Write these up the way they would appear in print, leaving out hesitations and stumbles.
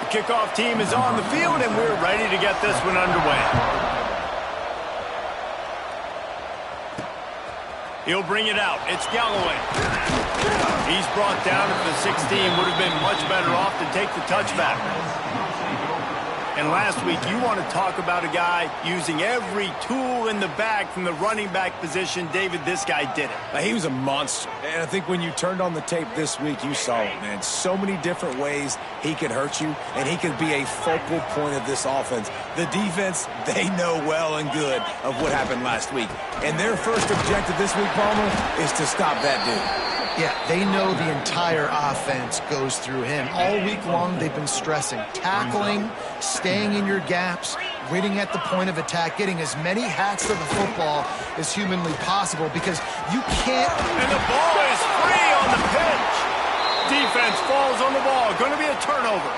kickoff team is on the field, and we're ready to get this one underway. He'll bring it out. It's Galloway. He's brought down at the 16. Would have been much better off to take the touchback. And last week, you want to talk about a guy using every tool in the bag from the running back position. David, this guy did it. He was a monster. And I think when you turned on the tape this week, you saw it, man. So many different ways he could hurt you, and he could be a focal point of this offense. The defense, they know well and good of what happened last week. And their first objective this week, Palmer, is to stop that dude. Yeah, they know the entire offense goes through him. All week long, they've been stressing tackling, staying in your gaps, waiting at the point of attack, getting as many hats to the football as humanly possible because you can't... And the ball is free on the pitch. Defense falls on the ball. Going to be a turnover.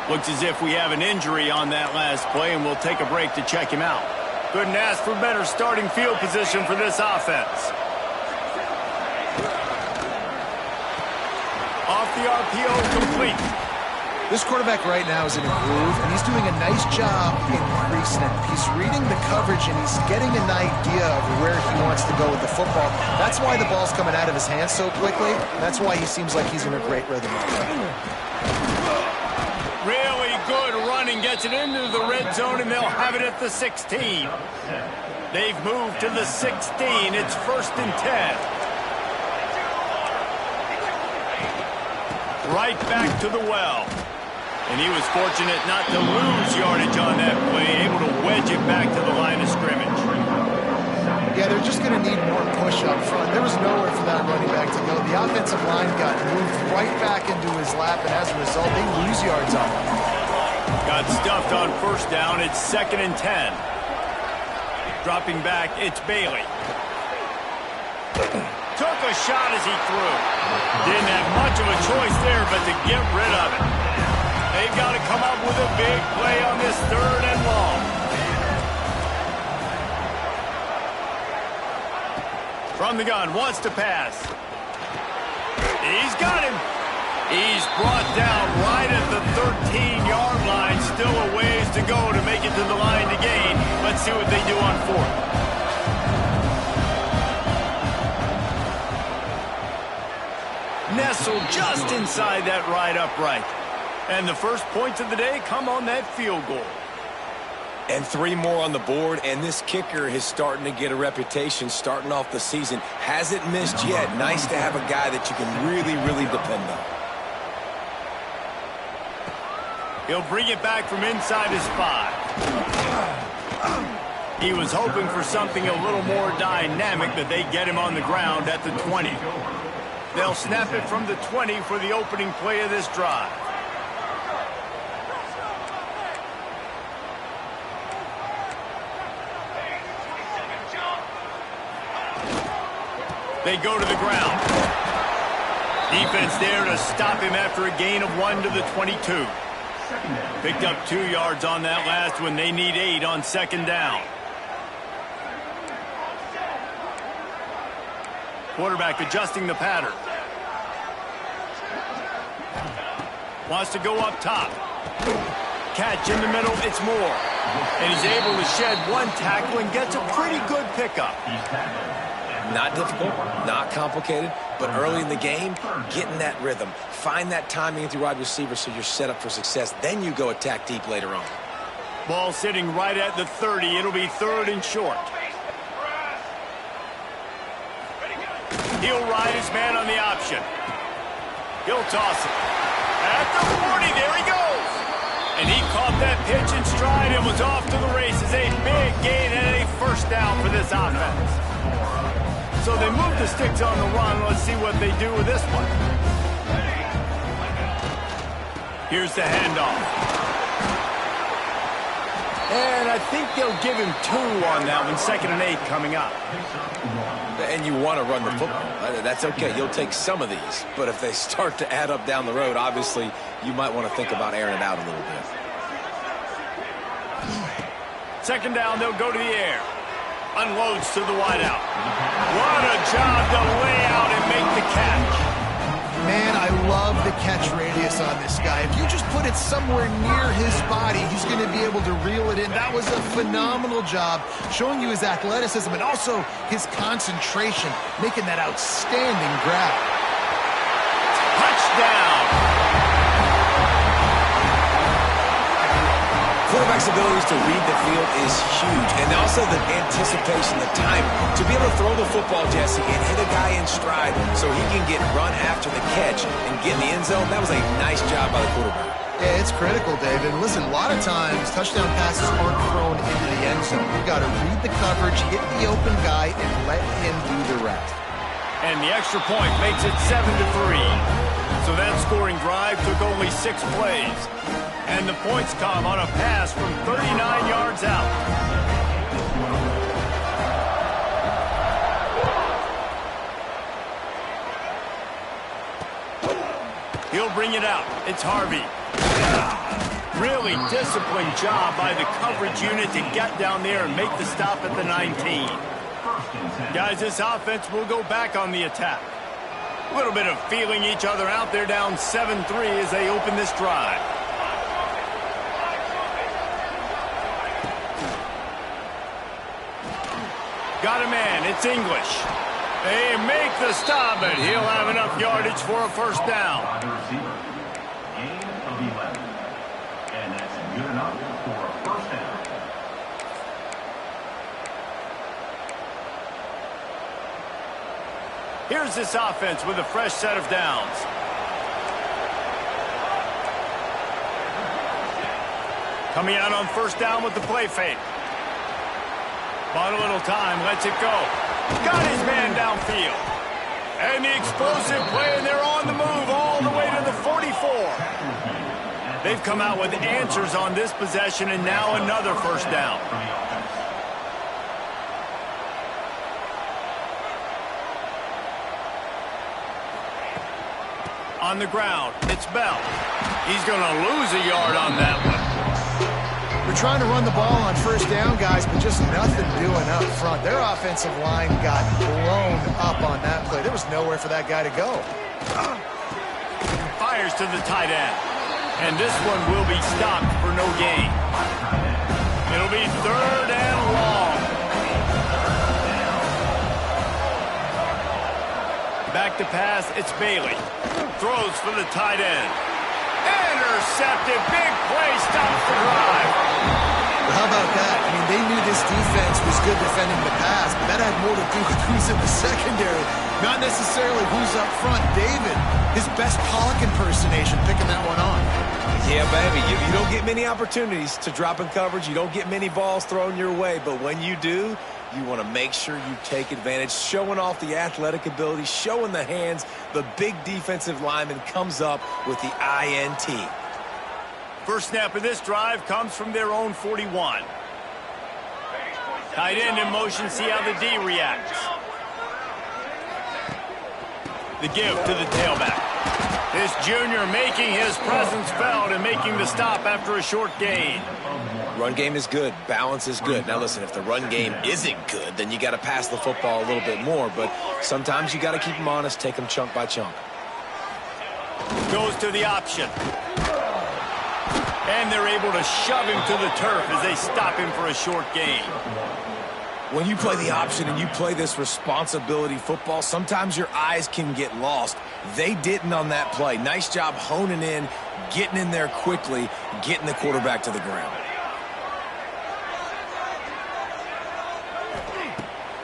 Looks as if we have an injury on that last play, and we'll take a break to check him out. Couldn't ask for better starting field position for this offense. Off the RPO, complete. This quarterback right now is in a groove, and he's doing a nice job increasing it. He's reading the coverage, and he's getting an idea of where he wants to go with the football. That's why the ball's coming out of his hands so quickly. That's why he seems like he's in a great rhythm. Really good running, gets it into the red zone, and they'll have it at the 16. They've moved to the 16. It's 1st and 10. Right back to the well. And he was fortunate not to lose yardage on that play, able to wedge it back to the line of scrimmage. Yeah, they're just going to need more push up front. There was nowhere for that running back to go. The offensive line got moved right back into his lap, and as a result, they lose yards on him. Got stuffed on 1st down. It's 2nd and 10. Dropping back, it's Bailey. Took a shot as he threw. Didn't have much of a choice there, but to get rid of it. They've got to come up with a big play on this 3rd and long. From the gun, wants to pass. He's got him. He's brought down right at the 13-yard line. Still a ways to go to make it to the line to gain. Let's see what they do on 4th. Nestled just inside that right upright. And the first points of the day come on that field goal. And 3 more on the board, and this kicker is starting to get a reputation starting off the season. Hasn't missed yet. Nice to have a guy that you can really, really depend on. He'll bring it back from inside his 5. He was hoping for something a little more dynamic, but they get him on the ground at the 20. They'll snap it from the 20 for the opening play of this drive. They go to the ground. Defense there to stop him after a gain of 1 to the 22. Picked up 2 yards on that last one. They need 8 on 2nd down. Quarterback adjusting the pattern. Wants to go up top. Catch in the middle, it's Moore. And he's able to shed 1 tackle and gets a pretty good pickup. Not difficult, not complicated, but early in the game, getting that rhythm. Find that timing with your wide receiver so you're set up for success. Then you go attack deep later on. Ball sitting right at the 30. It'll be 3rd and short. He'll ride his man on the option. He'll toss it. At the 40, there he goes. And he caught that pitch in stride and was off to the races. A big gain and a 1st down for this offense. So they move the sticks on the run. Let's see what they do with this one. Here's the handoff. And I think they'll give him 2 on that one. 2nd and 8 coming up. And you want to run the football. That's okay. You'll take some of these. But if they start to add up down the road, obviously, you might want to think about airing it out a little bit. 2nd down, they'll go to the air. Unloads to the wideout. What a job to lay out and make the catch. Man, I love the catch radius on this guy. If you just put it somewhere near his body, he's going to be able to reel it in. That was a phenomenal job, showing you his athleticism and also his concentration, making that outstanding grab. Touchdown! Quarterback's abilities to read the field is huge, and also the anticipation, the timing. To be able to throw the football, Jesse, and hit a guy in stride so he can get run after the catch and get in the end zone, that was a nice job by the quarterback. Yeah, it's critical, David. Listen, a lot of times touchdown passes aren't thrown into the end zone. You've got to read the coverage, hit the open guy, and let him do the rest. And the extra point makes it 7-3. So that scoring drive took only 6 plays. And the points come on a pass from 39 yards out. He'll bring it out. It's Harvey. Really disciplined job by the coverage unit to get down there and make the stop at the 19. Guys, this offense will go back on the attack. A little bit of feeling each other out. They're down 7-3 as they open this drive. Got a man. It's English. They make the stop, but he'll have enough yardage for a first down. Gain of 11. And that's good enough for a first down. Here's this offense with a fresh set of downs. Coming out on first down with the play fake. Bought a little time, lets it go. Got his man downfield. And the explosive play, and they're on the move all the way to the 44. They've come out with answers on this possession, and now another first down. On the ground, it's Bell. He's going to lose a yard on that one. We're trying to run the ball on first down, guys, but just nothing doing up front. Their offensive line got blown up on that play. There was nowhere for that guy to go. Fires to the tight end. And this one will be stopped for no gain. It'll be 3rd and long. Back to pass, it's Bailey. Throws for the tight end. Intercepted. Big play, stops the drive. Well, how about that? I mean, they knew this defense was good defending the pass, but that had more to do with who's in the secondary, not necessarily who's up front. David, his best Pollock impersonation, picking that one on. Yeah, baby, you don't get many opportunities to drop in coverage. You don't get many balls thrown your way, but when you do, you want to make sure you take advantage, showing off the athletic ability, showing the hands. The big defensive lineman comes up with the INT. First snap of this drive comes from their own 41. Tight end in motion, see how the D reacts. The give to the tailback. This junior making his presence felt and making the stop after a short gain. Run game is good. Balance is good. Now, listen, if the run game isn't good, then you got to pass the football a little bit more. But sometimes you got to keep them honest, take them chunk by chunk. Goes to the option. And they're able to shove him to the turf as they stop him for a short gain. When you play the option and you play this responsibility football, sometimes your eyes can get lost. They didn't on that play. Nice job honing in, getting in there quickly, getting the quarterback to the ground.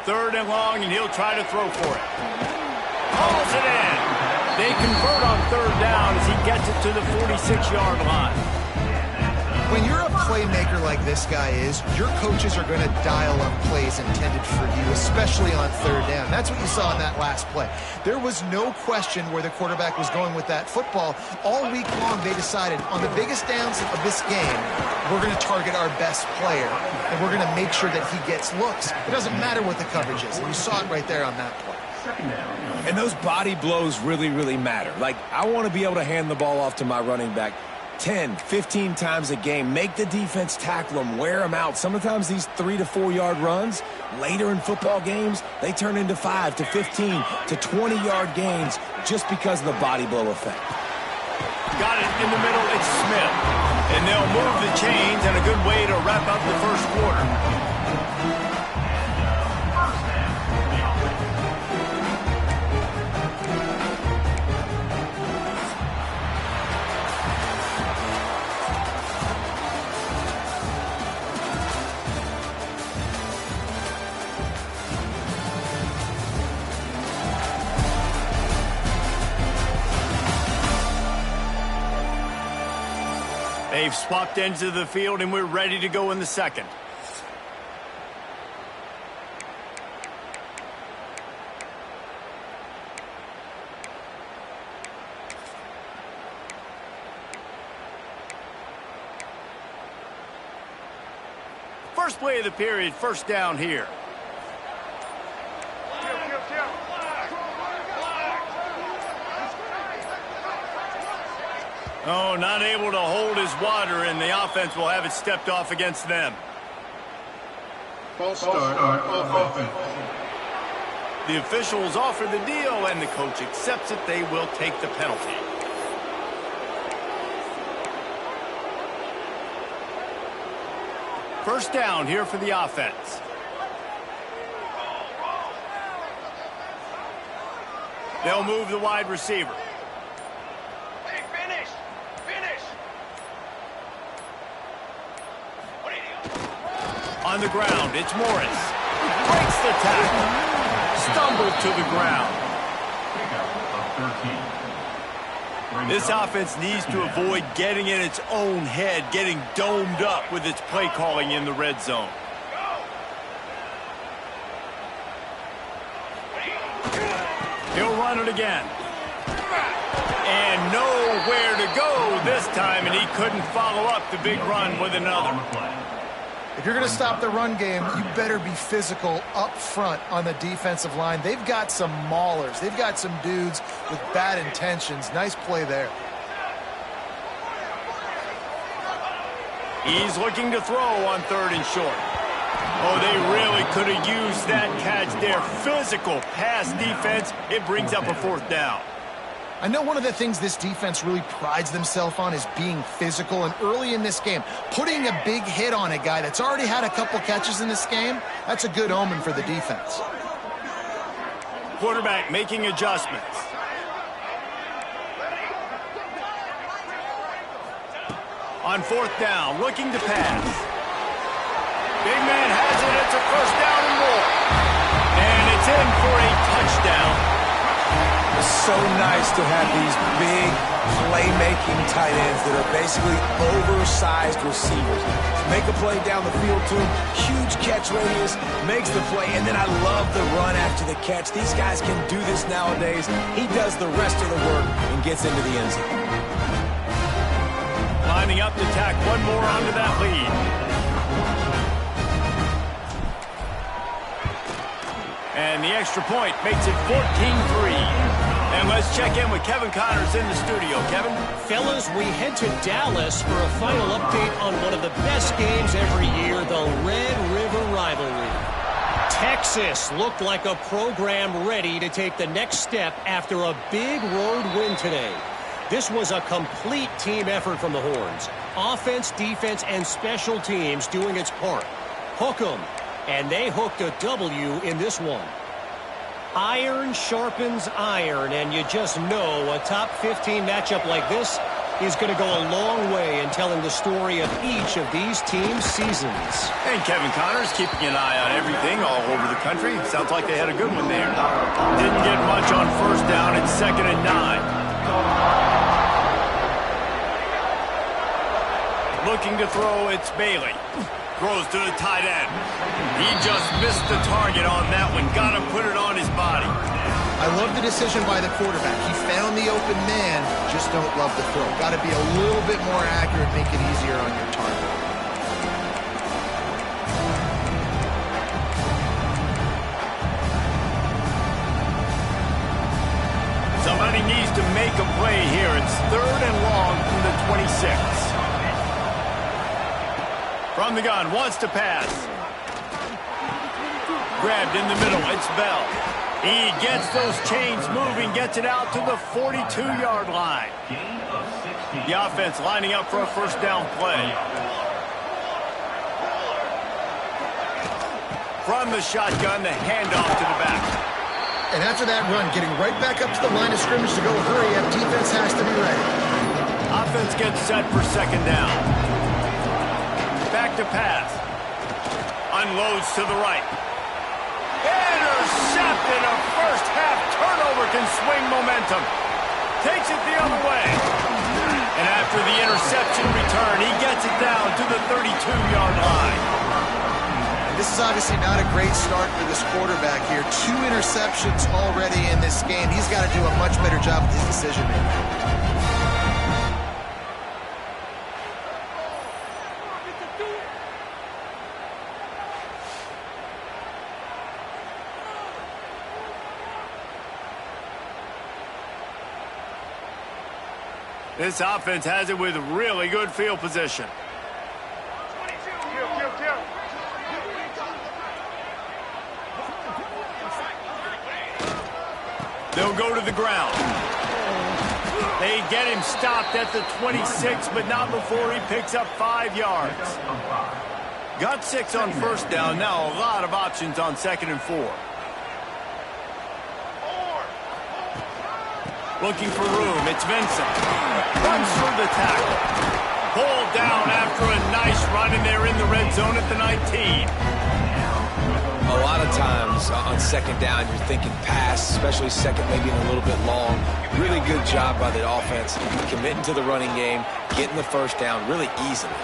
3rd and long, and he'll try to throw for it. Hauls it in. They convert on 3rd down as he gets it to the 46-yard line. When you're a playmaker like this guy is, your coaches are going to dial up plays intended for you, especially on 3rd down. That's what you saw in that last play. There was no question where the quarterback was going with that football. All week long, they decided on the biggest downs of this game, we're going to target our best player, and we're going to make sure that he gets looks. It doesn't matter what the coverage is. And you saw it right there on that play. And those body blows really, really matter. Like, I want to be able to hand the ball off to my running back 10, 15 times a game. Make the defense tackle them, wear them out. Sometimes these 3 to 4 yard runs, Later in football games, they turn into 5 to 15 to 20-yard gains just because of the body blow effect. Got it in the middle, it's Smith. And they'll move the chains, and a good way to wrap up the first quarter. They've swapped ends of the field, and we're ready to go in the second. First play of the period, first down here. Oh, not able to hold his water, and the offense will have it stepped off against them. False start offense. The officials offer the deal, and the coach accepts it. They will take the penalty. First down here for the offense. They'll move the wide receiver. On the ground, it's Morris. Breaks the tackle. Stumbled to the ground. This offense needs to avoid getting in its own head, getting domed up with its play calling in the red zone. He'll run it again. And nowhere to go this time, and he couldn't follow up the big run with another. If you're going to stop the run game, you better be physical up front on the defensive line. They've got some maulers. They've got some dudes with bad intentions. Nice play there. He's looking to throw on 3rd and short. Oh, they really could have used that catch there. Physical pass defense. It brings up a 4th down. I know one of the things this defense really prides themselves on is being physical, and early in this game, putting a big hit on a guy that's already had a couple catches in this game, that's a good omen for the defense. Quarterback making adjustments. On 4th down, looking to pass. Big man has it, it's a 1st down and more. And it's in for a touchdown. It's so nice to have these big playmaking tight ends that are basically oversized receivers. Make a play down the field to him, huge catch radius, makes the play, and then I love the run after the catch. These guys can do this nowadays. He does the rest of the work and gets into the end zone. Lining up to tack one more onto that lead. And the extra point makes it 14-3. And let's check in with Kevin Connors in the studio. Kevin? Fellas, we head to Dallas for a final update on one of the best games every year, the Red River Rivalry. Texas looked like a program ready to take the next step after a big road win today. This was a complete team effort from the Horns. Offense, defense, and special teams doing its part. Hook 'em. And they hooked a W in this one. Iron sharpens iron, and you just know a top 15 matchup like this is going to go a long way in telling the story of each of these teams' seasons. And Kevin Connors keeping an eye on everything all over the country. Sounds like they had a good one there. Didn't get much on 1st down. It's 2nd and 9. Looking to throw, it's Bailey. Throws to the tight end. He just missed the target on that one. Got to put it on his body. I love the decision by the quarterback. He found the open man, just don't love the throw. Got to be a little bit more accurate, make it easier on your target. Somebody needs to make a play here. It's 3rd and long from the 26. From the gun, wants to pass. grabbed in the middle. It's Bell. He gets those chains moving, gets it out to the 42-yard line. The offense lining up for a first down play. From the shotgun, the handoff to the back. And after that run, getting right back up to the line of scrimmage to go hurry up, defense has to be ready. Offense gets set for second down. Back to pass. Unloads to the right. Intercepted. A first half turnover can swing momentum. Takes it the other way. And after the interception return, he gets it down to the 32-yard line. This is obviously not a great start for this quarterback here. 2 interceptions already in this game. He's got to do a much better job with his decision-making. This offense has it with really good field position. They'll go to the ground. They get him stopped at the 26, but not before he picks up 5 yards. Got 6 on first down. Now a lot of options on 2nd and 4. Looking for room. It's Vincent. Runs through the tackle. Pulled down after a nice run, and they're in the red zone at the 19. A lot of times on second down, you're thinking pass, especially second, maybe a little bit long. Really good job by the offense, committing to the running game, getting the first down really easily.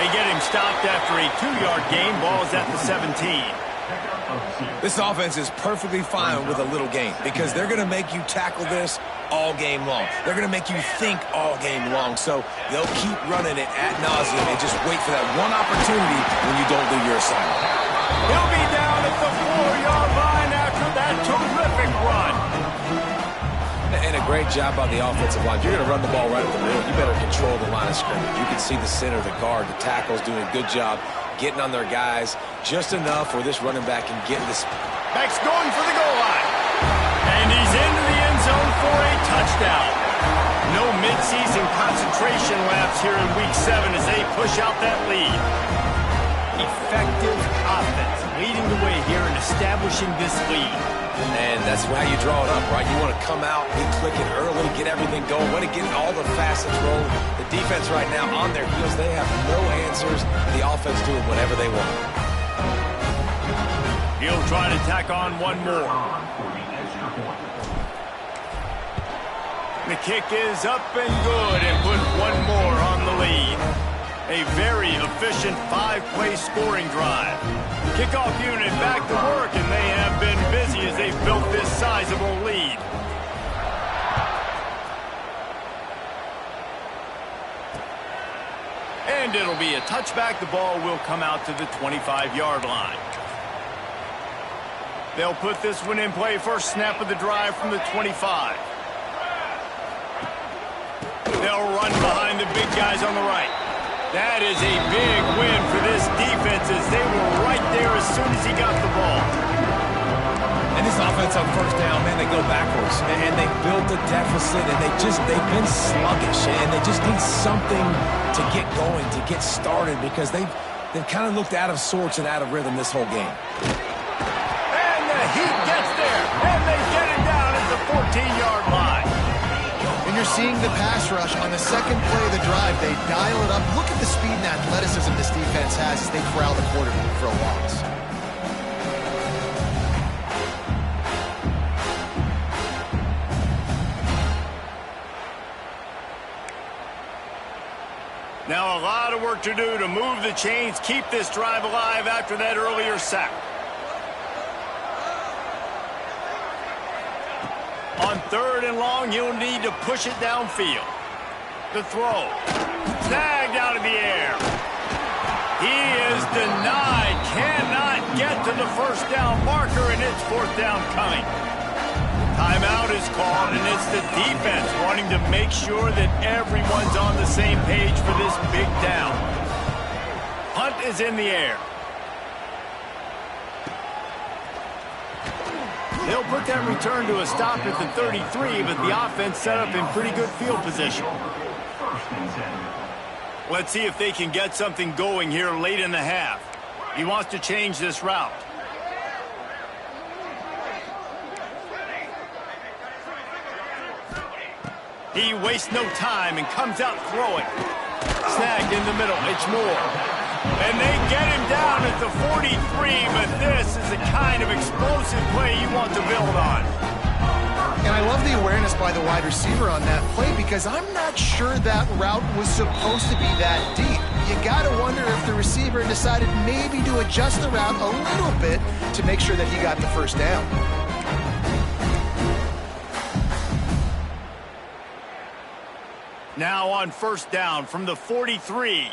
They get him stopped after a 2-yard gain. Ball's at the 17. This offense is perfectly fine with a little gain because they're going to make you tackle this all game long. They're going to make you think all game long. So they'll keep running it ad nauseum and just wait for that one opportunity when you don't do your assignment. He'll be down at the 4-yard line after that terrific run. And a great job by the offensive line. If you're going to run the ball right at the middle, you better control the line of scrimmage. You can see the center, the guard, the tackles doing a good job getting on their guys just enough where this running back can get this. Back's going for the goal line. And he's into the end zone for a touchdown. No midseason concentration laps here in Week 7 as they push out that lead. Effective offense leading the way here and establishing this lead. And that's how you draw it up, right? You want to come out, be clicking early, get everything going, want to get all the facets rolling. The defense right now on their heels, they have no answers. The offense doing whatever they want. He'll try to tack on one more. The kick is up and good and put one more on the lead. A very efficient 5-play scoring drive. Kickoff unit back to work, and they have been busy as they've built this sizable lead. And it'll be a touchback. The ball will come out to the 25-yard line. They'll put this one in play. First snap of the drive from the 25. They'll run behind the big guys on the right. That is a big win for this defense as they were right there as soon as he got the ball. And this offense on first down, man, they go backwards. And they built a deficit, and they've been sluggish. And they just need something to get going, to get started, because they've kind of looked out of sorts and out of rhythm this whole game. And the heat gets there, and they get it down at the 14-yard line. And you're seeing the pass rush on the second play of the drive. They dial it up. Look at the speed and athleticism this defense has as they corral the quarterback for a loss. Now a lot of work to do to move the chains, keep this drive alive after that earlier sack. On 3rd and long, he'll need to push it downfield. The throw. Snagged out of the air. He is denied. Cannot get to the first down marker, and it's 4th down coming. Timeout is called, and it's the defense wanting to make sure that everyone's on the same page for this big down. Punt is in the air. They'll put that return to a stop at the 33, but the offense set up in pretty good field position. Let's see if they can get something going here late in the half. He wants to change this route. He wastes no time and comes out throwing. Snagged in the middle. It's Moore. And they get him down at the 43, but this is the kind of explosive play you want to build on. And I love the awareness by the wide receiver on that play because I'm not sure that route was supposed to be that deep. You got to wonder if the receiver decided maybe to adjust the route a little bit to make sure that he got the first down. Now on first down from the 43.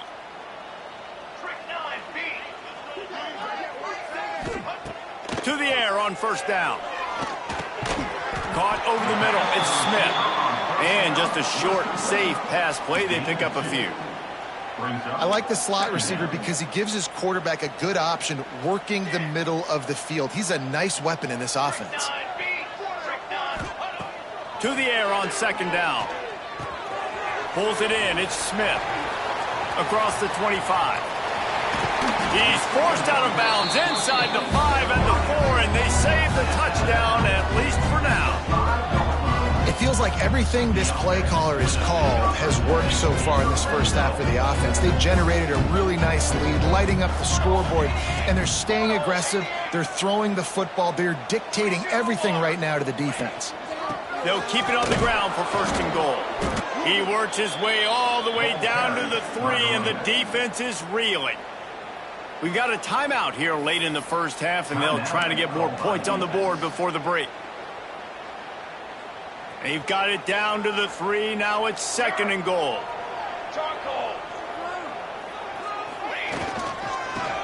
To the air on first down. Caught over the middle. It's Smith. And just a short, safe pass play. They pick up a few. I like the slot receiver because he gives his quarterback a good option working the middle of the field. He's a nice weapon in this offense. To the air on second down. Pulls it in. It's Smith. Across the 25. He's forced out of bounds inside the 5 and the 4, and they save the touchdown, at least for now. It feels like everything this play caller has called has worked so far in this first half for the offense. They've generated a really nice lead, lighting up the scoreboard, and they're staying aggressive. They're throwing the football. They're dictating everything right now to the defense. They'll keep it on the ground for first and goal. He works his way all the way down to the 3, and the defense is reeling. We've got a timeout here late in the first half, and they'll try to get more points on the board before the break. They've got it down to the 3. Now it's second and goal.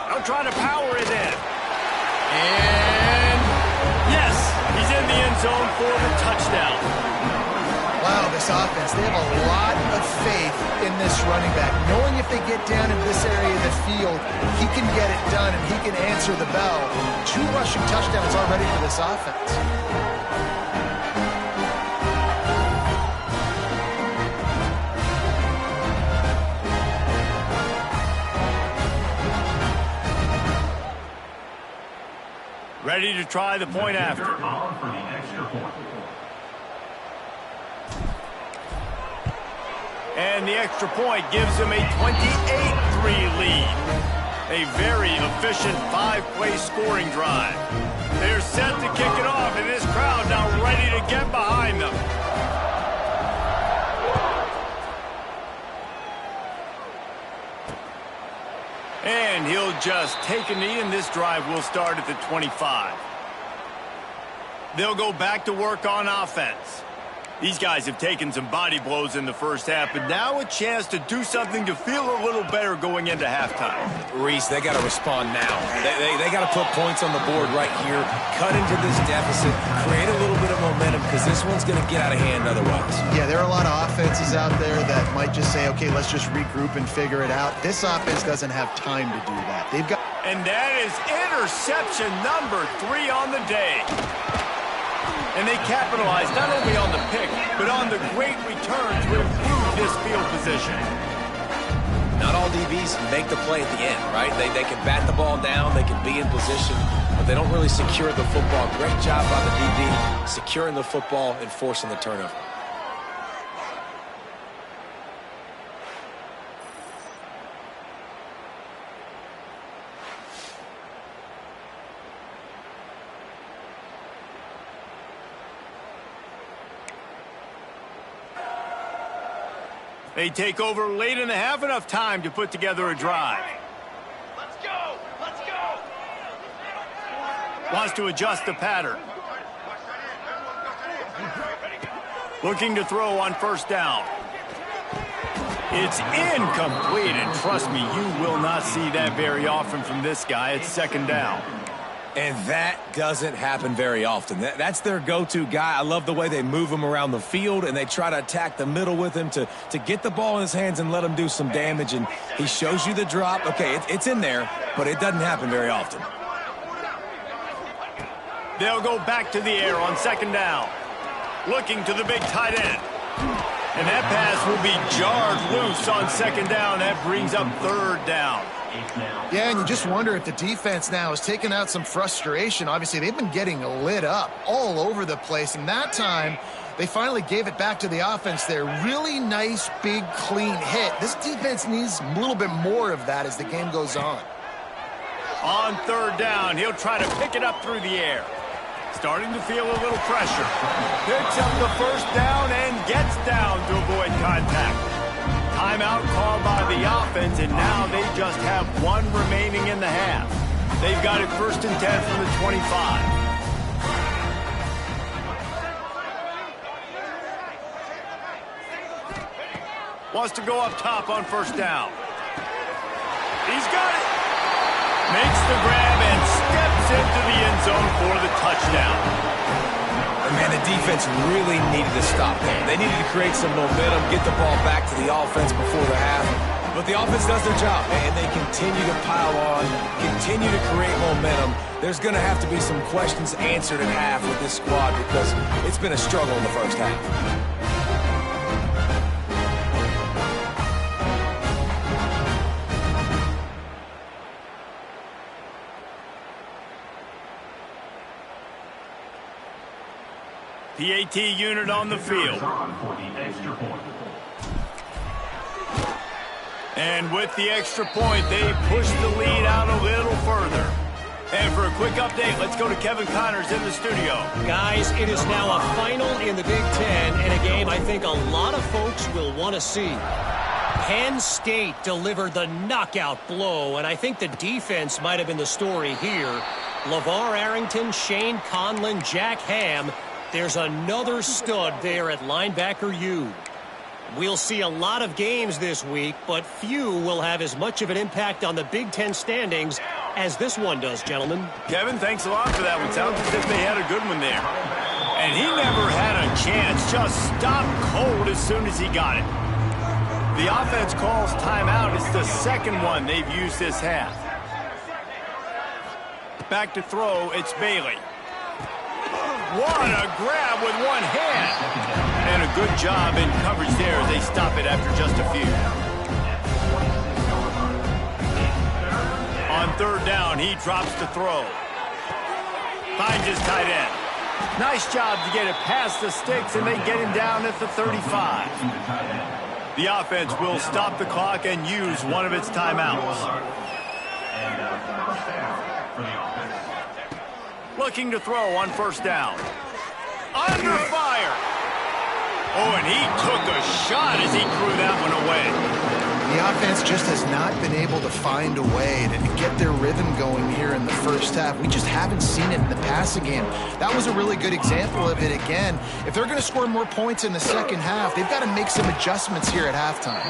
They'll try to power it in. And yes, he's in the end zone for the touchdown. Wow, this offense, they have a lot of faith in this running back. Knowing if they get down in this area of the field, he can get it done and he can answer the bell. 2 rushing touchdowns already for this offense. Ready to try the point after. On for the extra point. And the extra point gives them a 28-3 lead. A very efficient 5-play scoring drive. They're set to kick it off, and this crowd now ready to get behind them. And he'll just take a knee, and this drive will start at the 25. They'll go back to work on offense. These guys have taken some body blows in the first half, but now a chance to do something to feel a little better going into halftime. Reese, they got to respond now. They got to put points on the board right here, cut into this deficit, create a little bit of momentum, because this one's going to get out of hand otherwise. Yeah, there are a lot of offenses out there that might just say, okay, let's just regroup and figure it out. This offense doesn't have time to do that. They've got... And that is interception number 3 on the day. And they capitalized not only on the pick, but on the great return to improve this field position. Not all DBs make the play at the end, right? They can bat the ball down, they can be in position, but they don't really secure the football. Great job by the DB securing the football and forcing the turnover. They take over late in the half, enough time to put together a drive. Let's go! Let's go! Wants to adjust the pattern. Looking to throw on first down. It's incomplete, and trust me, you will not see that very often from this guy. It's second down. And that doesn't happen very often. That's their go-to guy. I love the way they move him around the field, and they try to attack the middle with him to get the ball in his hands and let him do some damage. And he shows you the drop. Okay, it's in there, but it doesn't happen very often. They'll go back to the air on second down. Looking to the big tight end. And that pass will be jarred loose on second down. That brings up third down. Yeah, and you just wonder if the defense now has taken out some frustration. Obviously, they've been getting lit up all over the place. And that time, they finally gave it back to the offense there. Really nice, big, clean hit. This defense needs a little bit more of that as the game goes on. On third down, he'll try to pick it up through the air. Starting to feel a little pressure. Picks up the first down and gets down to avoid contact. Timeout called by the offense, and now they just have one remaining in the half. They've got it 1st and 10 from the 25. Wants to go up top on first down. He's got it. Makes the grab and steps into the end zone for the touchdown. And man, the defense really needed to stop there. They needed to create some momentum, get the ball back to the offense before the half. But the offense does their job, and they continue to pile on, continue to create momentum. There's going to have to be some questions answered at half with this squad because it's been a struggle in the first half. PAT unit on the field. And with the extra point, they push the lead out a little further. And for a quick update, let's go to Kevin Connors in the studio. Guys, it is now a final in the Big Ten, and a game I think a lot of folks will want to see. Penn State delivered the knockout blow, and I think the defense might have been the story here. LeVar Arrington, Shane Conlon, Jack Ham. There's another stud there at linebacker U. We'll see a lot of games this week, but few will have as much of an impact on the Big Ten standings as this one does, gentlemen. Kevin, thanks a lot for that one. Sounds as if they had a good one there. And he never had a chance. Just stopped cold as soon as he got it. The offense calls timeout. It's the second one they've used this half. Back to throw, it's Bailey. What a grab with one hand. And a good job in coverage there as they stop it after just a few. On third down, he drops the throw. Finds his tight end. Nice job to get it past the sticks, and they get him down at the 35. The offense will stop the clock and use one of its timeouts. Looking to throw on first down. Under fire. Oh, and he took a shot as he threw that one away. The offense just has not been able to find a way to get their rhythm going here in the first half. We just haven't seen it in the passing game. That was a really good example of it again. If they're going to score more points in the second half, they've got to make some adjustments here at halftime.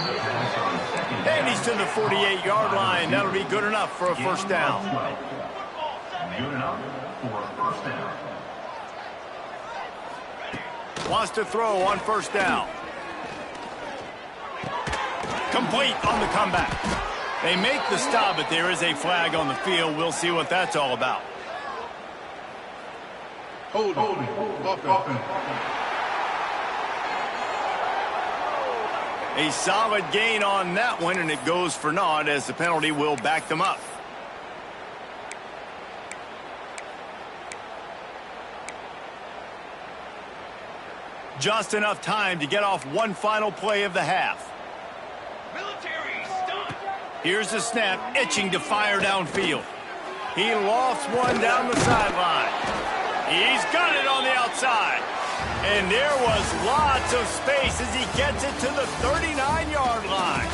And he's to the 48-yard line. That'll be good enough for a first down. Good enough for a first down. Wants to throw on first down. Complete on the comeback. They make the stop, but there is a flag on the field. We'll see what that's all about. Holding. Offense. A solid gain on that one, and it goes for naught as the penalty will back them up. Just enough time to get off one final play of the half. Military stunt. Here's the snap, itching to fire downfield. He lofts one down the sideline. He's got it on the outside. And there was lots of space as he gets it to the 39-yard line.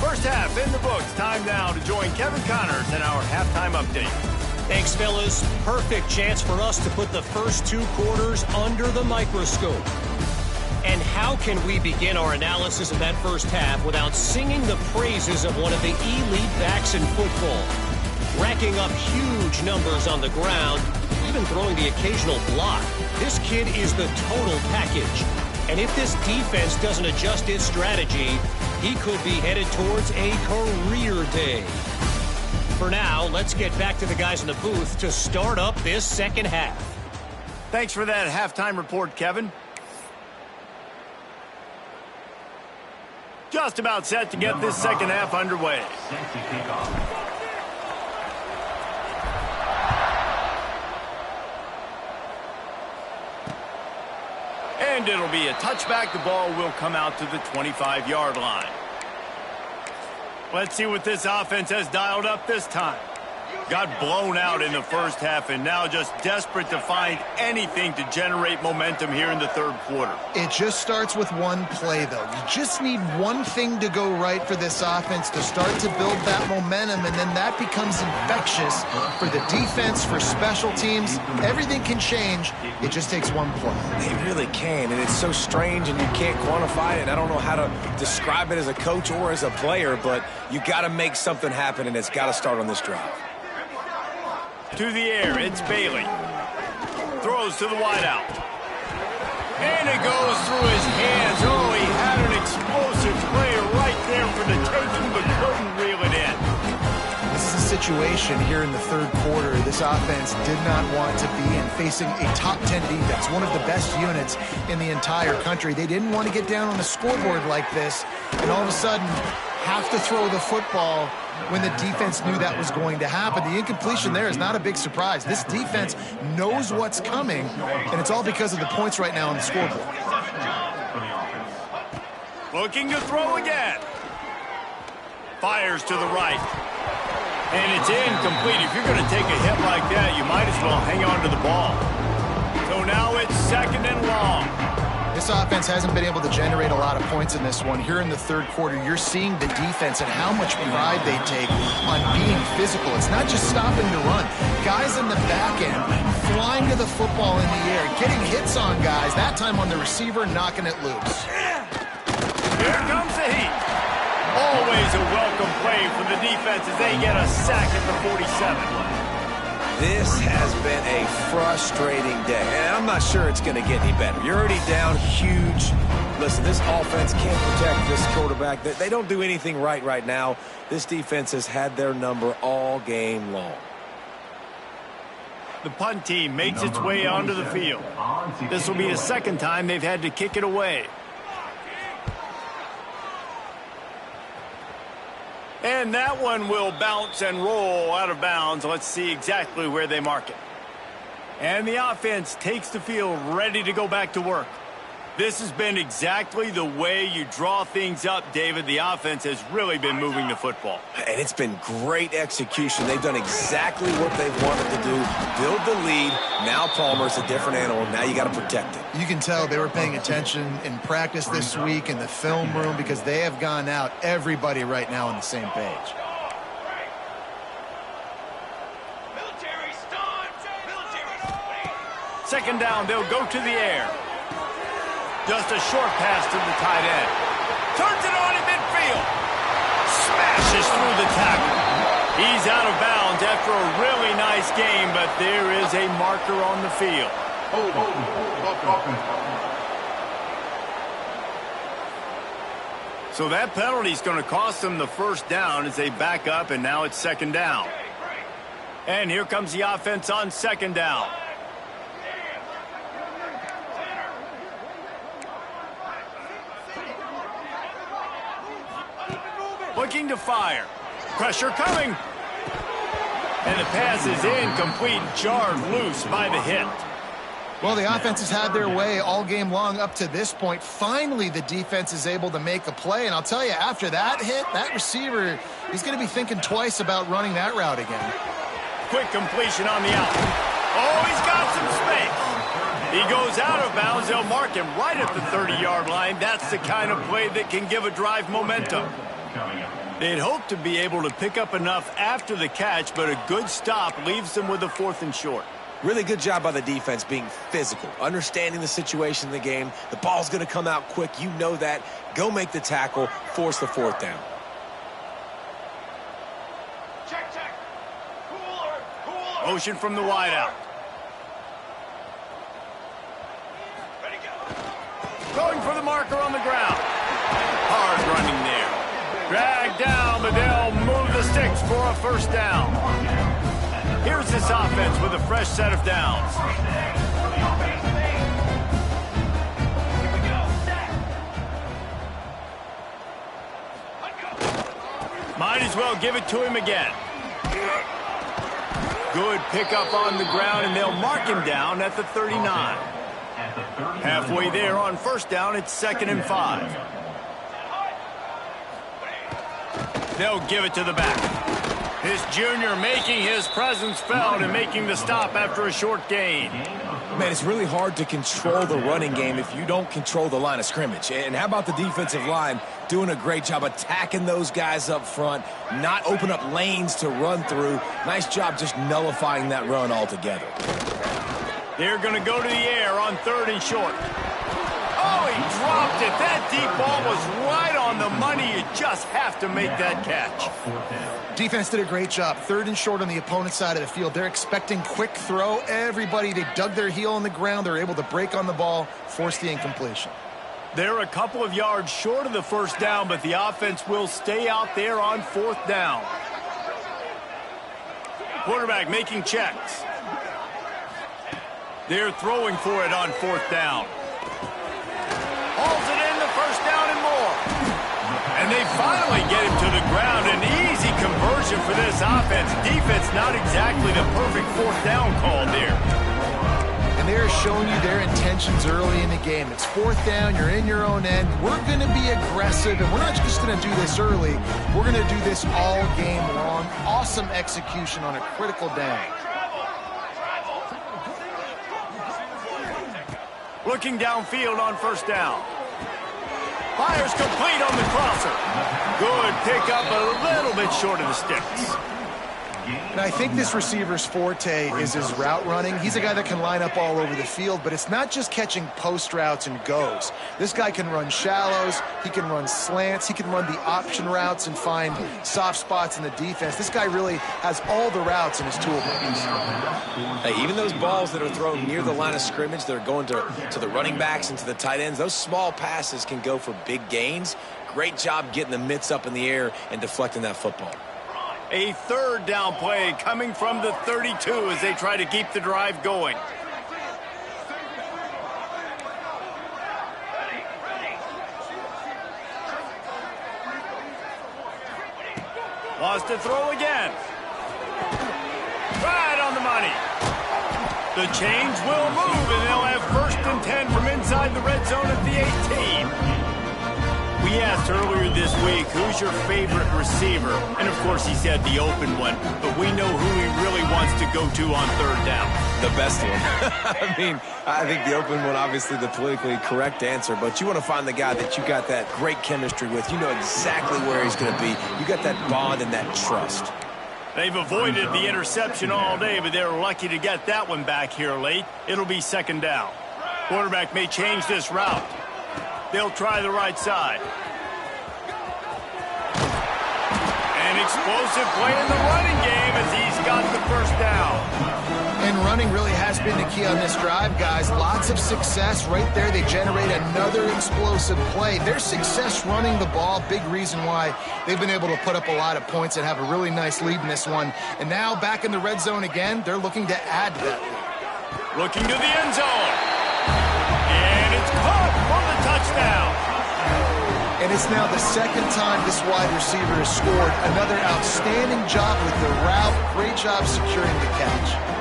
First half in the books. Time now to join Kevin Connors in our halftime update. Thanks, fellas. Perfect chance for us to put the first two quarters under the microscope. And how can we begin our analysis of that first half without singing the praises of one of the elite backs in football? Racking up huge numbers on the ground, even throwing the occasional block. This kid is the total package. And if this defense doesn't adjust its strategy, he could be headed towards a career day. For now, let's get back to the guys in the booth to start up this second half. Thanks for that halftime report, Kevin. Just about set to get this second half underway. Set to kick off. And it'll be a touchback. The ball will come out to the 25-yard line. Let's see what this offense has dialed up this time. Got blown out in the first half and now just desperate to find anything to generate momentum here in the third quarter. It just starts with one play, though. You just need one thing to go right for this offense to start to build that momentum, and then that becomes infectious for the defense, for special teams. Everything can change. It just takes one play. It really can, and it's so strange, and you can't quantify it. I don't know how to describe it as a coach or as a player, but you got to make something happen, and it's got to start on this drive. To the air, it's Bailey. Throws to the wideout. And it goes through his hands. Oh, he had an explosive play right there for the taking, but couldn't reel it in. This is a situation here in the third quarter this offense did not want to be in, facing a top 10 defense, one of the best units in the entire country. They didn't want to get down on the scoreboard like this, and all of a sudden have to throw the football when the defense knew that was going to happen. The incompletion there is not a big surprise. This defense knows what's coming, and it's all because of the points right now on the scoreboard. Looking to throw again. Fires to the right. And it's incomplete. If you're going to take a hit like that, you might as well hang on to the ball. So now it's second and long. This offense hasn't been able to generate a lot of points in this one. Here in the third quarter, you're seeing the defense and how much pride they take on being physical. It's not just stopping to run. Guys in the back end flying to the football in the air, getting hits on guys, that time on the receiver, knocking it loose. Here comes the heat. Always a welcome play for the defense as they get a sack at the 47. This has been a frustrating day, and I'm not sure it's going to get any better. You're already down huge. Listen, this offense can't protect this quarterback. They don't do anything right now. This defense has had their number all game long. The punt team makes its way onto the field. This will be the second time they've had to kick it away. And that one will bounce and roll out of bounds. Let's see exactly where they mark it. And the offense takes the field ready to go back to work. This has been exactly the way you draw things up, David. The offense has really been moving the football. And it's been great execution. They've done exactly what they've wanted to do. Build the lead. Now Palmer's a different animal. Now you got to protect it. You can tell they were paying attention in practice this week in the film room because they have gone out, everybody right now on the same page. Second down, they'll go to the air. Just a short pass to the tight end. Turns it on in midfield. Smashes through the tackle. He's out of bounds after a really nice game, but there is a marker on the field. So that penalty is going to cost them the first down as they back up, and now it's second down. And here comes the offense on second down. Looking to fire. Pressure coming. And the pass is incomplete, jarred loose by the hit. Well, the offense has had their way all game long up to this point. Finally, the defense is able to make a play. And I'll tell you, after that hit, that receiver, he's going to be thinking twice about running that route again. Quick completion on the out. Oh, he's got some space. He goes out of bounds. They'll mark him right at the 30-yard line. That's the kind of play that can give a drive momentum. They'd hope to be able to pick up enough after the catch, but a good stop leaves them with a 4th and short. Really good job by the defense being physical, understanding the situation in the game. The ball's going to come out quick. You know that. Go make the tackle, force the 4th down. Check. Cooler. Motion from the wideout. Ready, go. Going for the marker on the ground. Hard running there. Dragged down, but they'll move the sticks for a first down. Here's this offense with a fresh set of downs. Might as well give it to him again. Good pickup on the ground, and they'll mark him down at the 39. Halfway there on first down, it's 2nd and 5. They'll give it to the back. This junior making his presence felt and making the stop after a short gain. Man, it's really hard to control the running game if you don't control the line of scrimmage. And how about the defensive line doing a great job attacking those guys up front, not open up lanes to run through. Nice job just nullifying that run altogether. They're going to go to the air on 3rd and short. Oh, he dropped it. That deep ball was right on the money. You just have to make that catch. Defense did a great job. 3rd and short on the opponent's side of the field. They're expecting quick throw. Everybody, they dug their heel on the ground. They're able to break on the ball, force the incompletion. They're a couple of yards short of the first down, but the offense will stay out there on 4th down. Quarterback making checks. They're throwing for it on 4th down. Hauls it in, the first down and more. And they finally get him to the ground. An easy conversion for this offense. Defense not exactly the perfect 4th down call there. And they're showing you their intentions early in the game. It's 4th down, you're in your own end. We're going to be aggressive, and we're not just going to do this early. We're going to do this all game long. Awesome execution on a critical down. Looking downfield on first down. Fires complete on the crosser. Good pickup, a little bit short of the sticks. And I think this receiver's forte is his route running. He's a guy that can line up all over the field, but it's not just catching post routes and goes. This guy can run shallows, he can run slants, he can run the option routes and find soft spots in the defense. This guy really has all the routes in his toolbox. Hey, even those balls that are thrown near the line of scrimmage, that are going to the running backs and to the tight ends, those small passes can go for big gains. Great job getting the mitts up in the air and deflecting that football. A 3rd down play coming from the 32 as they try to keep the drive going. Lost to throw again. Right on the money. The chains will move, and they'll have 1st and 10 from inside the red zone at the 18. We asked earlier this week, who's your favorite receiver? And, of course, he said the open one. But we know who he really wants to go to on 3rd down. The best one. I mean, I think the open one, obviously the politically correct answer. But you want to find the guy that you got that great chemistry with. You know exactly where he's going to be. You got that bond and that trust. They've avoided the interception all day, but they're lucky to get that one back here late. It'll be 2nd down. Quarterback may change this route. They'll try the right side. An explosive play in the running game as he's got the first down. And running really has been the key on this drive, guys. Lots of success right there. They generate another explosive play. Their success running the ball, big reason why they've been able to put up a lot of points and have a really nice lead in this one. And now back in the red zone again, they're looking to add to that lead. Looking to the end zone. And it's caught for the touchdown. And it's now the 2nd time this wide receiver has scored. Another outstanding job with the route. Great job securing the catch.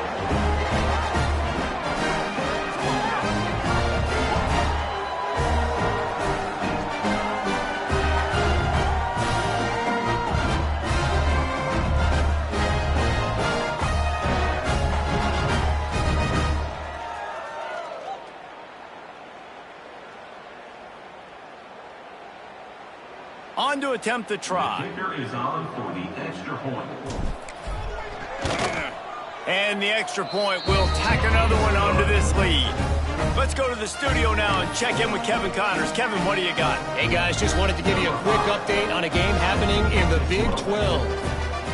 On to attempt the try. Kicker is on for the extra point. And the extra point will tack another one onto this lead. Let's go to the studio now and check in with Kevin Connors. Kevin, what do you got? Hey, guys, just wanted to give you a quick update on a game happening in the Big 12.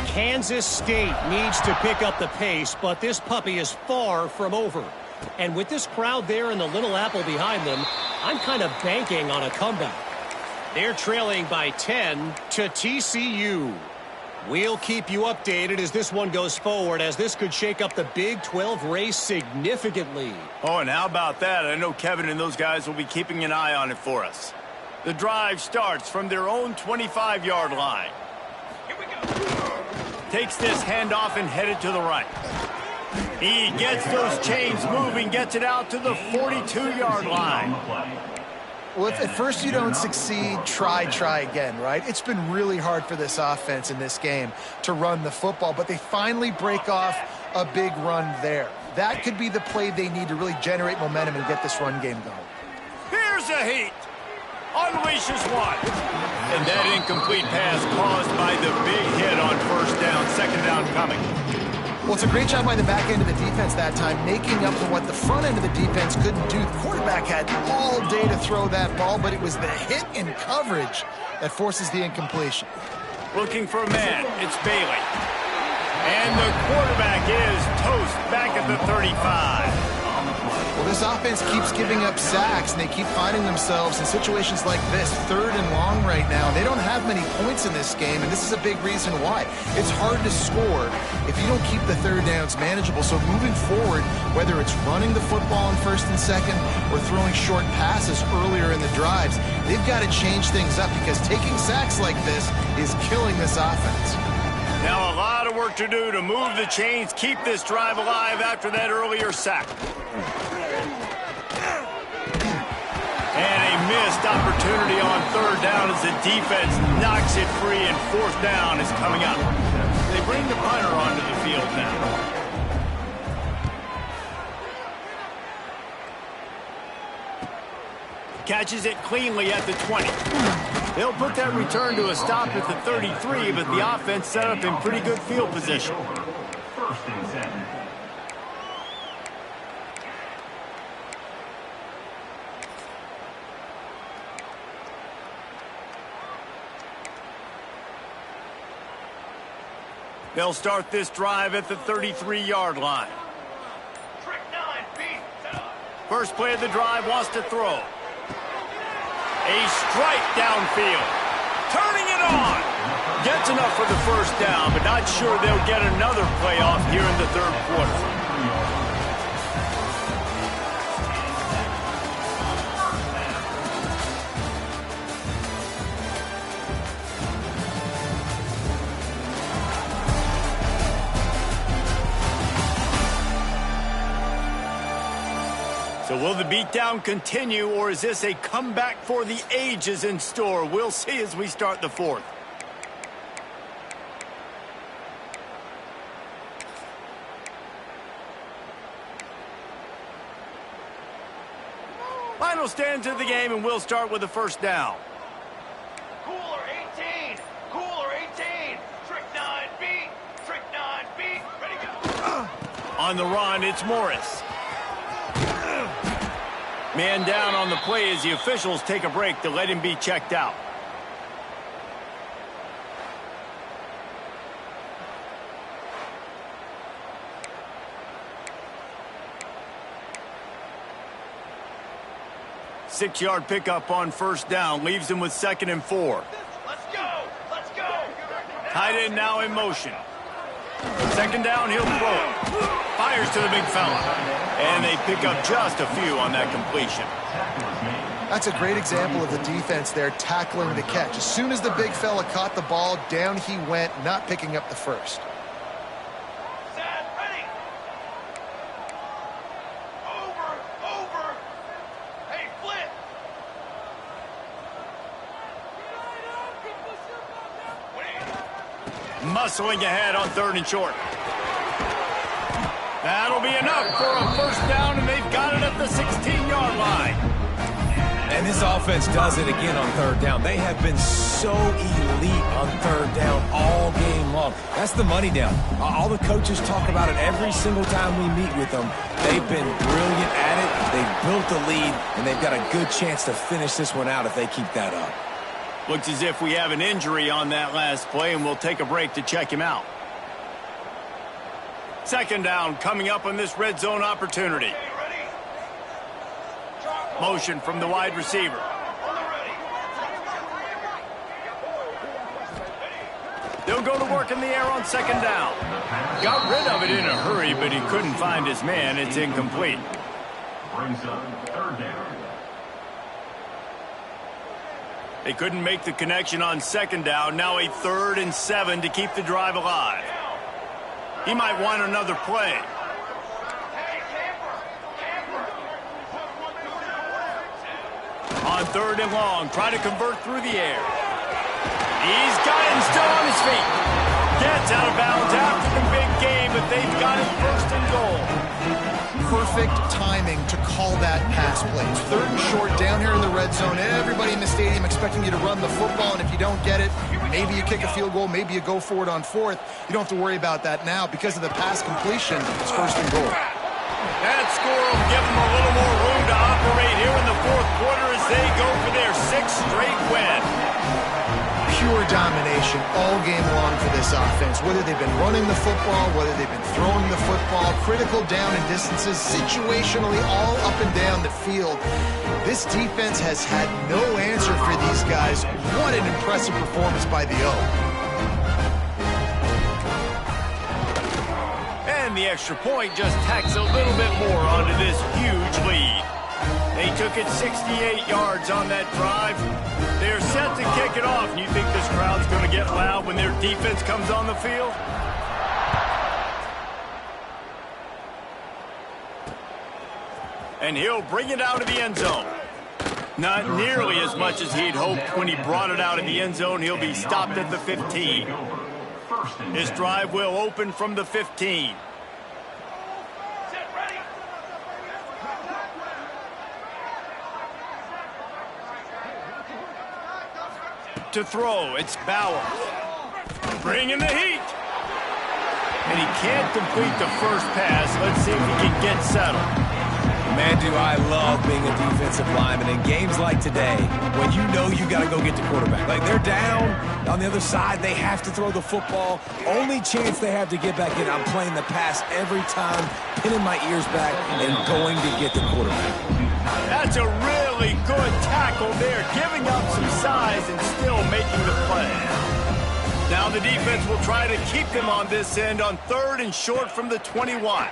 Kansas State needs to pick up the pace, but this puppy is far from over. And with this crowd there and the Little Apple behind them, I'm kind of banking on a comeback. They're trailing by 10 to TCU. We'll keep you updated as this one goes forward, as this could shake up the Big 12 race significantly. Oh, and how about that? I know Kevin and those guys will be keeping an eye on it for us. The drive starts from their own 25-yard line. Here we go. Takes this handoff and headed to the right. He gets those chains moving, gets it out to the 42-yard line. Well, if at first you don't succeed, try again, right? It's been really hard for this offense in this game to run the football, but they finally break off a big run there. That could be the play they need to really generate momentum and get this run game going. Here's a heat. Unleashes one. And that incomplete pass caused by the big hit on first down. Second down coming. Well, it's a great job by the back end of the defense that time, making up for what the front end of the defense couldn't do. The quarterback had all day to throw that ball, but it was the hit in coverage that forces the incompletion. Looking for a man. It's Bailey. And the quarterback is toast back at the 35. Well, this offense keeps giving up sacks, and they keep finding themselves in situations like this, 3rd and long right now. They don't have many points in this game, and this is a big reason why. It's hard to score if you don't keep the 3rd downs manageable. So moving forward, whether it's running the football in 1st and 2nd or throwing short passes earlier in the drives, they've got to change things up because taking sacks like this is killing this offense. Now a lot of work to do to move the chains, keep this drive alive after that earlier sack. And a missed opportunity on 3rd down as the defense knocks it free, and 4th down is coming up. They bring the punter onto the field now. Catches it cleanly at the 20. They'll put that return to a stop at the 33, but the offense set up in pretty good field position. 1st and 10. They'll start this drive at the 33-yard line. Trick 9, beat. Set up. First play of the drive, wants to throw. A strike downfield. Turning it on. Gets enough for the first down, but not sure they'll get another playoff here in the 3rd quarter. So will the beatdown continue, or is this a comeback for the ages in store? We'll see as we start the 4th. Final stands of the game, and we'll start with the first down. Cooler 18. Cooler 18. Trick 9, beat. Trick 9, beat. Ready, go. On the run, it's Morris. Man down on the play as the officials take a break to let him be checked out. Six-yard pickup on first down leaves him with 2nd and 4. Let's go. Let's go. Tight end now in motion. 2nd down, he'll throw it. Fires to the big fella. And they pick up just a few on that completion. That's a great example of the defense there tackling the catch. As soon as the big fella caught the ball, down he went, not picking up the first. Set, ready. Over. Hey, flip. Muscling ahead on 3rd and short. That'll be enough for a first down, and they've got it at the 16-yard line. And this offense does it again on 3rd down. They have been so elite on 3rd down all game long. That's the money down. All the coaches talk about it every single time we meet with them. They've been brilliant at it. They've built the lead, and they've got a good chance to finish this one out if they keep that up. Looks as if we have an injury on that last play, and we'll take a break to check him out. 2nd down coming up on this red zone opportunity. Hey, ready. Motion from the wide receiver. On the ready. They'll He'll go to work in the air on second down. Got rid of it in a hurry, but he couldn't find his man. It's incomplete. Brings up third down. They couldn't make the connection on second down. Now a 3rd and 7 to keep the drive alive. He might want another play. On 3rd and long, try to convert through the air. He's got it and still on his feet. Gets out of bounds after the big game, but they've got it 1st and goal. Perfect timing to call that pass play. 3rd and short down here in the red zone. Everybody in the stadium expecting you to run the football, and if you don't get it, maybe you kick a field goal, maybe you go for it on 4th. You don't have to worry about that now. Because of the pass completion, it's 1st and goal. That score will give them a little more room to operate here in the 4th quarter as they go for their 6th straight win. Pure domination all game long for this offense. Whether they've been running the football, whether they've been throwing the football, critical down and distances, situationally all up and down the field. This defense has had no answer for these guys. What an impressive performance by the O. And the extra point just tacks a little bit more onto this huge lead. They took it 68 yards on that drive. They're set to kick it off. You think this crowd's going to get loud when their defense comes on the field? And he'll bring it out of the end zone. Not nearly as much as he'd hoped when he brought it out of the end zone. He'll be stopped at the 15. His drive will open from the 15. To throw, it's Bauer. Bringing the heat. And he can't complete the first pass. Let's see if he can get settled. Man, do I love being a defensive lineman in games like today when you know you got to go get the quarterback. Like, they're down on the other side. They have to throw the football. Only chance they have to get back in, I'm playing the pass every time, pinning my ears back and going to get the quarterback. That's a really good tackle there, giving up some size and still making the play. Now the defense will try to keep them on this end on 3rd and short from the 21.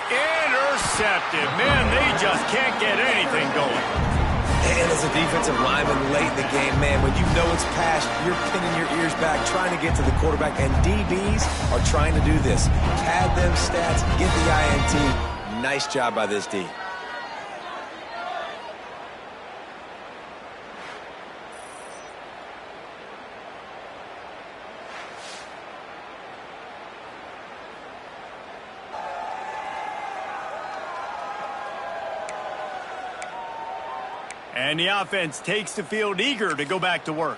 Intercepted. Man, they just can't get anything going. And as a defensive lineman late in the game, man, when you know it's past, you're pinning your ears back, trying to get to the quarterback, and DBs are trying to do this. Pad them stats, get the INT. Nice job by this D. And the offense takes the field eager to go back to work.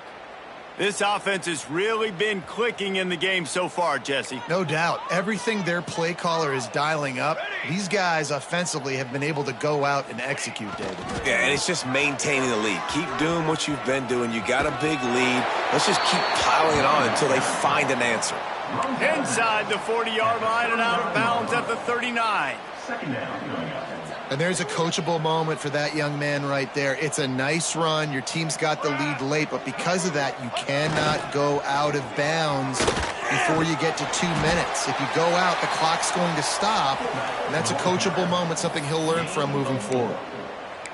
This offense has really been clicking in the game so far, Jesse. No doubt. Everything their play caller is dialing up, these guys offensively have been able to go out and execute, David. Yeah, and it's just maintaining the lead. Keep doing what you've been doing. You got a big lead. Let's just keep piling it on until they find an answer. Inside the 40-yard line and out of bounds at the 39. Second down going up. And there's a coachable moment for that young man right there. It's a nice run. Your team's got the lead late, but because of that, you cannot go out of bounds before you get to 2 minutes. If you go out, the clock's going to stop, and that's a coachable moment, something he'll learn from moving forward.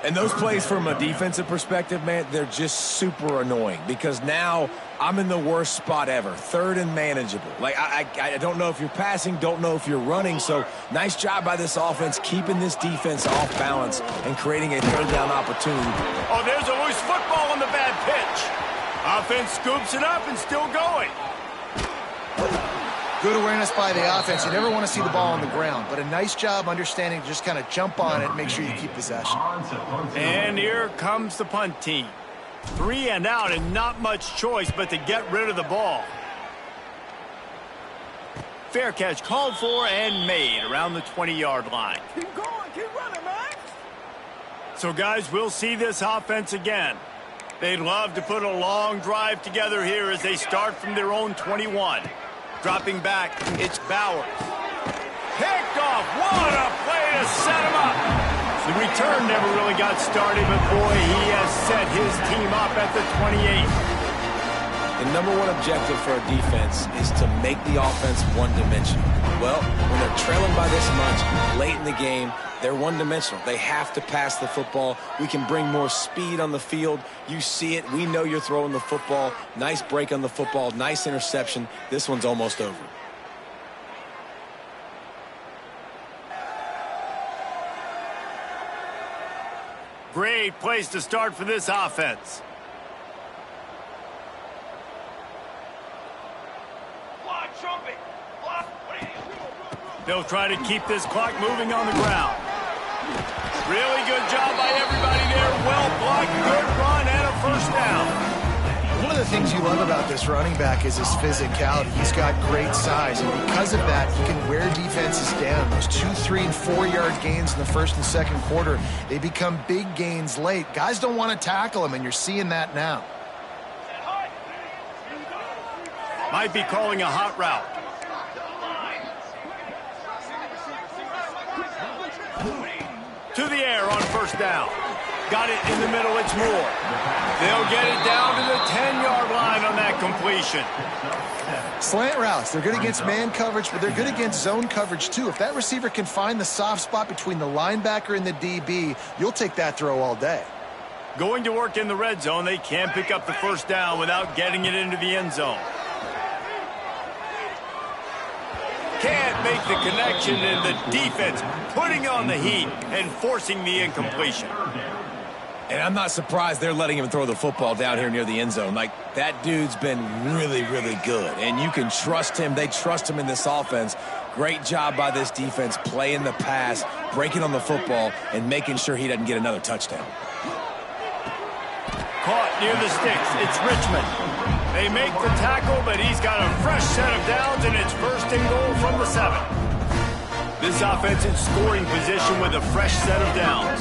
And those plays from a defensive perspective, man, they're just super annoying because now I'm in the worst spot ever, 3rd and manageable. Like, I don't know if you're passing, don't know if you're running, so nice job by this offense keeping this defense off balance and creating a 3rd down opportunity. Oh, there's a loose football on the bad pitch. Offense scoops it up and still going. Good awareness by the offense. You never want to see the ball on the ground, but a nice job understanding to just kind of jump on it and make sure you keep possession. And here comes the punt team. 3 and out and not much choice but to get rid of the ball. Fair catch called for and made around the 20-yard line. Keep going, keep running, man. So, guys, we'll see this offense again. They'd love to put a long drive together here as they start from their own 21. Dropping back, it's Bowers. Picked off. What a play to set him up. The return never really got started, but boy, he has set his team up at the 28. The number one objective for a defense is to make the offense one-dimensional. Well, when they're trailing by this much late in the game, they're one-dimensional. They have to pass the football. We can bring more speed on the field. You see it. We know you're throwing the football. Nice break on the football. Nice interception. This one's almost over. Great place to start for this offense. Trumpet. They'll try to keep this clock moving on the ground. Really good job by everybody there. Well blocked, good run, and a first down. One of the things you love about this running back is his physicality. He's got great size, and because of that, he can wear defenses down. Those 2, 3, and 4-yard gains in the first and second quarter, they become big gains late. Guys don't want to tackle him, and you're seeing that now. Might be calling a hot route. To the air on first down. Got it in the middle, it's Moore. They'll get it down to the 10-yard line on that completion. Slant routes, they're good against man coverage, but they're good against zone coverage too. If that receiver can find the soft spot between the linebacker and the DB, you'll take that throw all day. Going to work in the red zone, they can't pick up the first down without getting it into the end zone. Can't make the connection, and the defense putting on the heat and forcing the incompletion. And I'm not surprised they're letting him throw the football down here near the end zone. Like, that dude's been really, really good. And you can trust him. They trust him in this offense. Great job by this defense playing the pass, breaking on the football, and making sure he doesn't get another touchdown. Caught near the sticks. It's Richmond. They make the tackle, but he's got a fresh set of downs, and it's first and goal from the 7. This offense in scoring position with a fresh set of downs.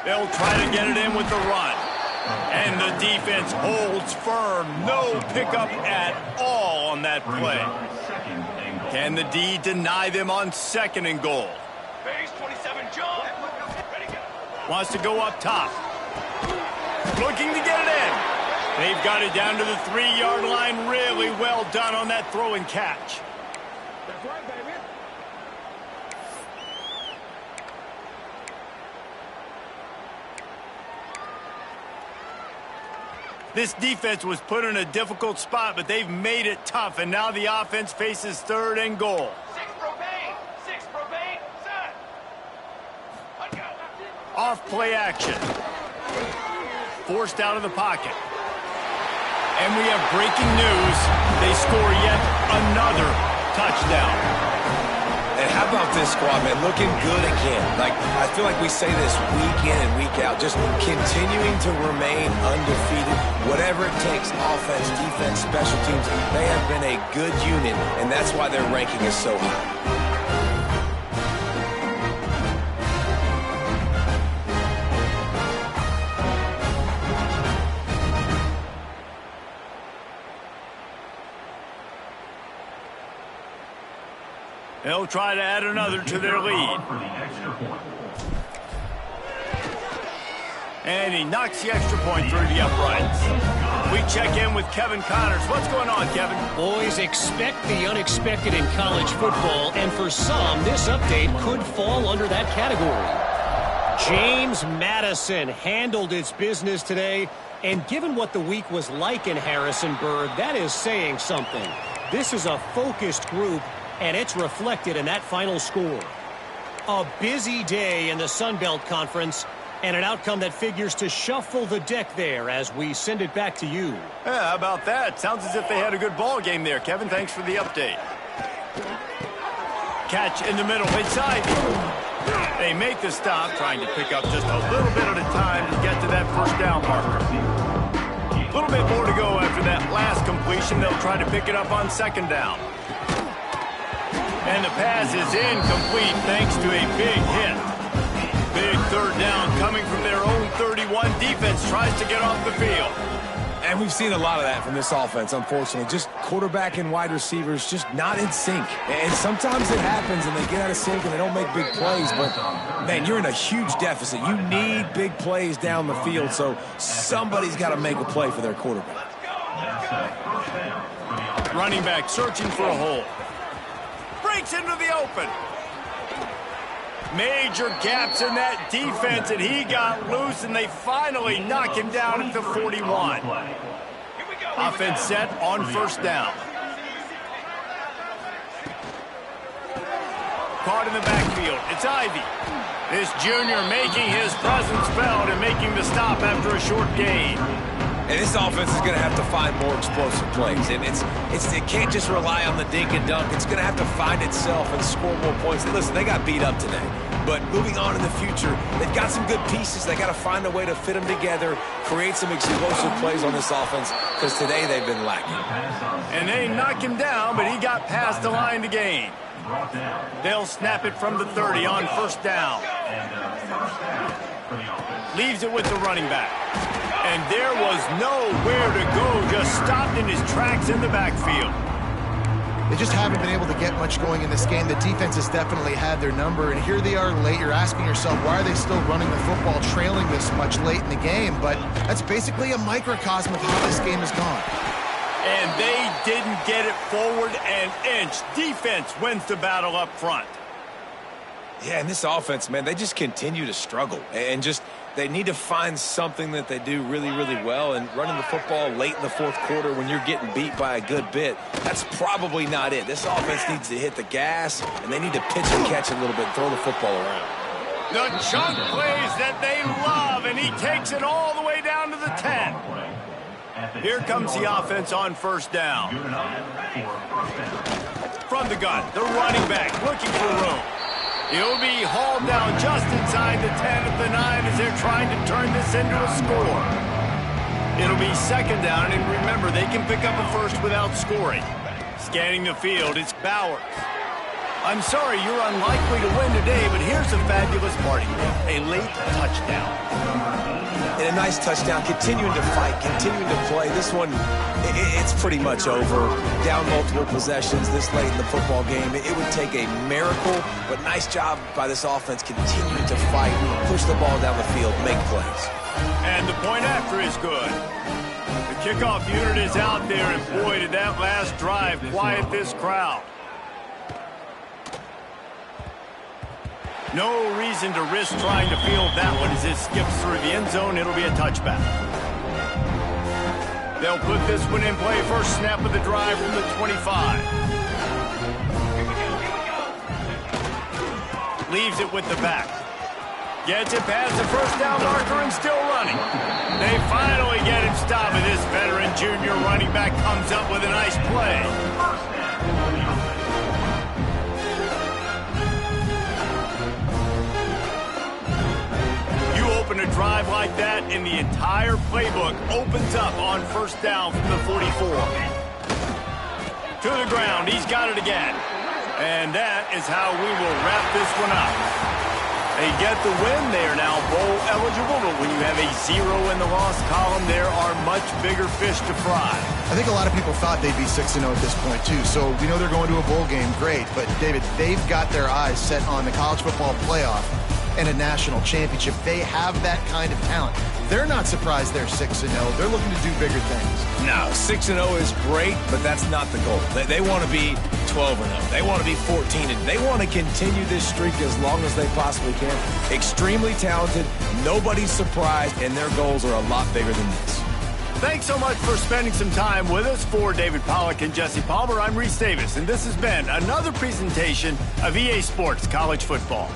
They'll try to get it in with the run. And the defense holds firm. No pickup at all on that play. Can the D deny them on second and goal? Base 27, John. Ready, go. Wants to go up top. Looking to get it in. They've got it down to the 3-yard line. Really well done on that throw and catch. That's right, baby. This defense was put in a difficult spot, but they've made it tough, and now the offense faces third and goal. 6 propane, set. Let go. Off play action. Forced out of the pocket. And we have breaking news. They score yet another touchdown. And how about this squad, man? Looking good again. Like, I feel like we say this week in and week out, just continuing to remain undefeated. Whatever it takes, offense, defense, special teams, they have been a good unit, and that's why their ranking is so high. They'll try to add another to their lead. And he knocks the extra point through the uprights. We check in with Kevin Connors. What's going on, Kevin? Boys, expect the unexpected in college football, and for some, this update could fall under that category. James Madison handled its business today, and given what the week was like in Harrisonburg, that is saying something. This is a focused group, and it's reflected in that final score. A busy day in the Sun Belt Conference, and an outcome that figures to shuffle the deck there as we send it back to you. Yeah, how about that? Sounds as if they had a good ball game there, Kevin. Thanks for the update. Catch in the middle, inside. They make the stop, trying to pick up just a little bit at a time to get to that first down marker. A little bit more to go after that last completion. They'll try to pick it up on second down. And the pass is incomplete thanks to a big hit. Big third down coming from their own 31. Defense tries to get off the field. And we've seen a lot of that from this offense, unfortunately. Just quarterback and wide receivers just not in sync. And sometimes it happens and they get out of sync and they don't make big plays. But, man, you're in a huge deficit. You need big plays down the field, so somebody's got to make a play for their quarterback. Running back searching for a hole. Breaks into the open. Major gaps in that defense, and he got loose, and they finally knock him down at the 41. Offense set on first down. Caught in the backfield. It's Ivy. This junior making his presence felt and making the stop after a short gain. And this offense is going to have to find more explosive plays. And it can't just rely on the dink and dunk. It's going to have to find itself and score more points. Listen, they got beat up today. But moving on in the future, they've got some good pieces. They got to find a way to fit them together, create some explosive plays on this offense, because today they've been lacking. And they knock him down, but he got past the line to gain. They'll snap it from the 30 on first down. Leaves it with the running back. And there was nowhere to go, just stopped in his tracks in the backfield. They just haven't been able to get much going in this game. The defense has definitely had their number, and here they are late. You're asking yourself, why are they still running the football, trailing this much late in the game? But that's basically a microcosm of how this game has gone. And they didn't get it forward an inch. Defense wins the battle up front. Yeah, and this offense, man, they just continue to struggle. And just they need to find something that they do really, really well. And running the football late in the fourth quarter when you're getting beat by a good bit, that's probably not it. This offense needs to hit the gas, and they need to pitch and catch a little bit, throw the football around. The chunk plays that they love, and he takes it all the way down to the 10. Here comes the offense on first down. From the gun, the running back looking for room. He'll be hauled down just inside the 10 at the 9 as they're trying to turn this into a score. It'll be second down, and remember, they can pick up a first without scoring. Scanning the field, it's Bowers. I'm sorry, you're unlikely to win today, but here's a fabulous party. A late touchdown. And a nice touchdown, continuing to fight, continuing to play. This one, it's pretty much over. Down multiple possessions this late in the football game. It would take a miracle, but nice job by this offense continuing to fight, push the ball down the field, make plays. And the point after is good. The kickoff unit is out there, and boy, did that last drive quiet this crowd. No reason to risk trying to field that one as it skips through the end zone. It'll be a touchback. They'll put this one in play first snap of the drive from the 25. Leaves it with the back. Gets it past the first down marker and still running. They finally get him stopped, and this veteran junior running back comes up with a nice play. Open a drive like that, and the entire playbook opens up on first down from the 44. To the ground, he's got it again. And that is how we will wrap this one up. They get the win. They are now bowl eligible, but when you have a 0 in the loss column, there are much bigger fish to fry. I think a lot of people thought they'd be 6-0 at this point, too. So we know they're going to a bowl game. Great. But, David, they've got their eyes set on the college football playoff and a national championship. They have that kind of talent. They're not surprised they're 6-0. They're looking to do bigger things. No, 6-0 is great, but that's not the goal. They want to be 12-0. They want to be 14-0. They want to continue this streak as long as they possibly can. Extremely talented. Nobody's surprised, and their goals are a lot bigger than this. Thanks so much for spending some time with us. For David Pollack and Jesse Palmer, I'm Reese Davis, and this has been another presentation of EA Sports College Football.